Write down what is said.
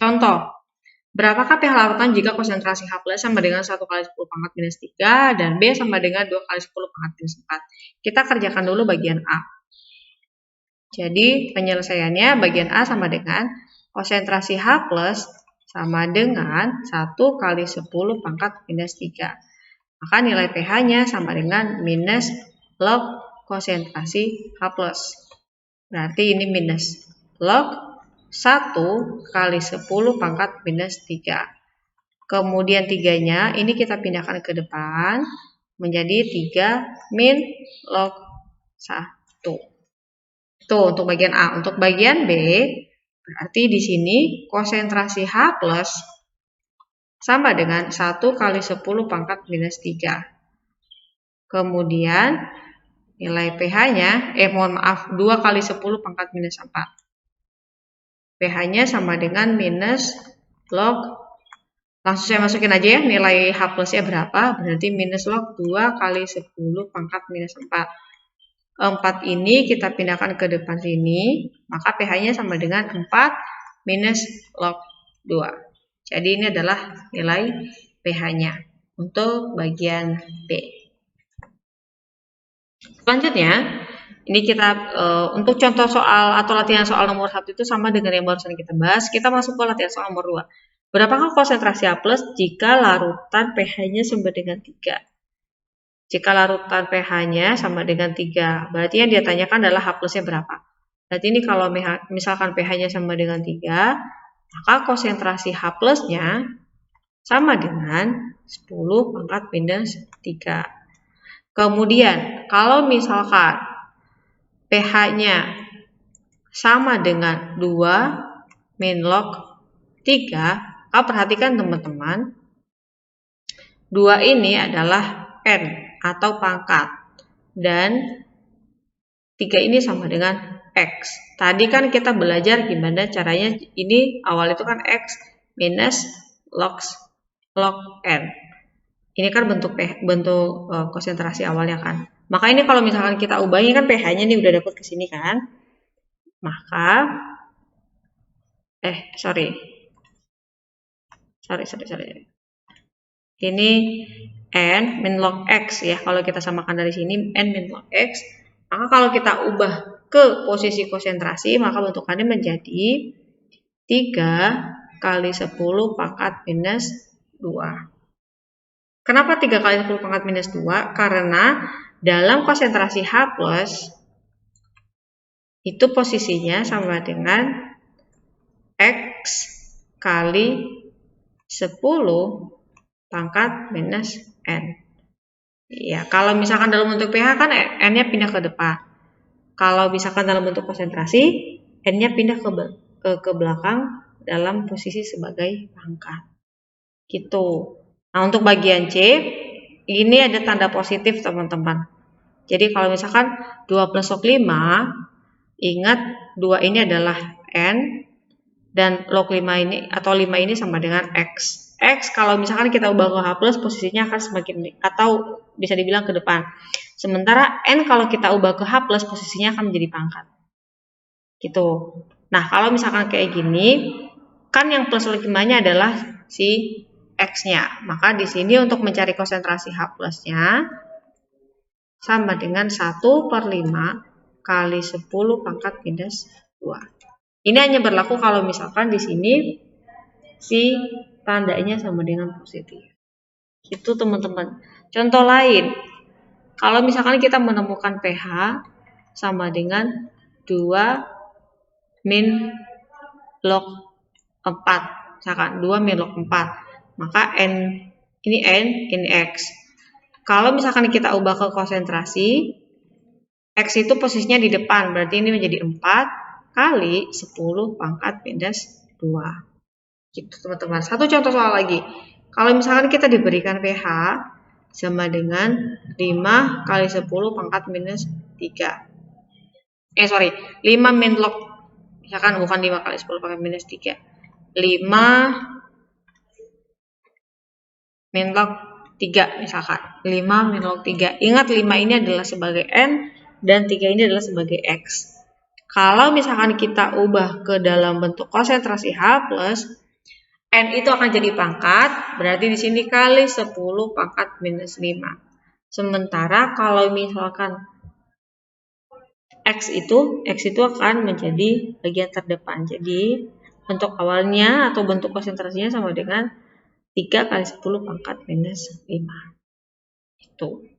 Contoh, berapakah pH larutan jika konsentrasi H+ sama dengan 1 kali 10 pangkat minus 3 dan B sama dengan 2 kali 10 pangkat minus 4. Kita kerjakan dulu bagian A. Jadi penyelesaiannya bagian A sama dengan konsentrasi H+ sama dengan 1 kali 10 pangkat minus 3. Maka nilai pH-nya sama dengan minus log konsentrasi H+. Berarti ini minus log 1 kali 10 pangkat minus 3. Kemudian 3-nya ini kita pindahkan ke depan menjadi 3 min log 1. Itu untuk bagian A. Untuk bagian B, berarti di sini konsentrasi H+ sama dengan 1 kali 10 pangkat minus 3. Kemudian nilai pH-nya, 2 kali 10 pangkat minus 4. pH-nya sama dengan minus log, langsung saya masukin aja ya, nilai H+-nya berapa, berarti minus log 2 kali 10 pangkat minus 4. 4 ini kita pindahkan ke depan sini, maka pH-nya sama dengan 4 minus log 2. Jadi ini adalah nilai pH-nya untuk bagian B. Selanjutnya, ini kita untuk contoh soal atau latihan soal nomor 1 itu sama dengan yang barusan kita bahas. Kita masuk ke latihan soal nomor 2. Berapakah konsentrasi H+ jika larutan pH-nya sama dengan 3? Jika larutan pH-nya sama dengan 3, berarti yang dia tanyakan adalah H+-nya berapa. Berarti ini kalau misalkan pH-nya sama dengan 3, maka konsentrasi H+-nya sama dengan 10 pangkat minus 3. Kemudian, kalau misalkan pH-nya sama dengan 2 min log 3, perhatikan teman-teman, 2 ini adalah N atau pangkat, dan 3 ini sama dengan X. Tadi kan kita belajar gimana caranya, ini awal itu kan X minus log N. Ini kan bentuk konsentrasi awalnya kan. Maka ini kalau misalkan kita ubah, ini kan pH-nya nih udah dapat ke sini kan. Maka sorry. Ini N min log X ya. Kalau kita samakan dari sini N min log X, maka kalau kita ubah ke posisi konsentrasi, maka bentukannya menjadi 3 kali 10 pangkat minus 2. Kenapa 3 kali 10 pangkat minus 2? Karena dalam konsentrasi H+, itu posisinya sama dengan X kali 10 pangkat minus N. Ya, kalau misalkan dalam bentuk pH kan N-nya pindah ke depan. Kalau misalkan dalam bentuk konsentrasi, N-nya pindah ke belakang dalam posisi sebagai pangkat. Gitu. Nah, untuk bagian C, ini ada tanda positif teman-teman. Jadi kalau misalkan 2 plus log 5, ingat 2 ini adalah N, dan log 5 ini atau 5 ini sama dengan X. X kalau misalkan kita ubah ke H+, posisinya akan semakin, atau bisa dibilang ke depan. Sementara N kalau kita ubah ke H+, posisinya akan menjadi pangkat. Gitu. Nah, kalau misalkan kayak gini, kan yang plus log 5-nya adalah si X-nya. Maka di sini untuk mencari konsentrasi H+-nya sama dengan 1/5 kali 10 pangkat minus 2. Ini hanya berlaku kalau misalkan di sini si tandanya sama dengan positif. Itu teman-teman. Contoh lain, kalau misalkan kita menemukan pH sama dengan 2 min log 4, misalkan 2 min log 4, maka N, ini X. Kalau misalkan kita ubah ke konsentrasi, X itu posisinya di depan, berarti ini menjadi 4 kali 10 pangkat minus 2. Gitu teman-teman. Satu contoh soal lagi. Kalau misalkan kita diberikan pH sama dengan 5 kali 10 pangkat minus 3. 5 min log, misalkan bukan 5 kali 10 pangkat minus 3. 5 min log 3 misalkan. 5 min log 3. Ingat 5 ini adalah sebagai N dan 3 ini adalah sebagai X. Kalau misalkan kita ubah ke dalam bentuk konsentrasi H+, N itu akan jadi pangkat, berarti di sini kali 10 pangkat minus 5. Sementara kalau misalkan X itu akan menjadi bagian terdepan. Jadi bentuk awalnya atau bentuk konsentrasinya sama dengan 3 kali 10 pangkat minus 5. Itu.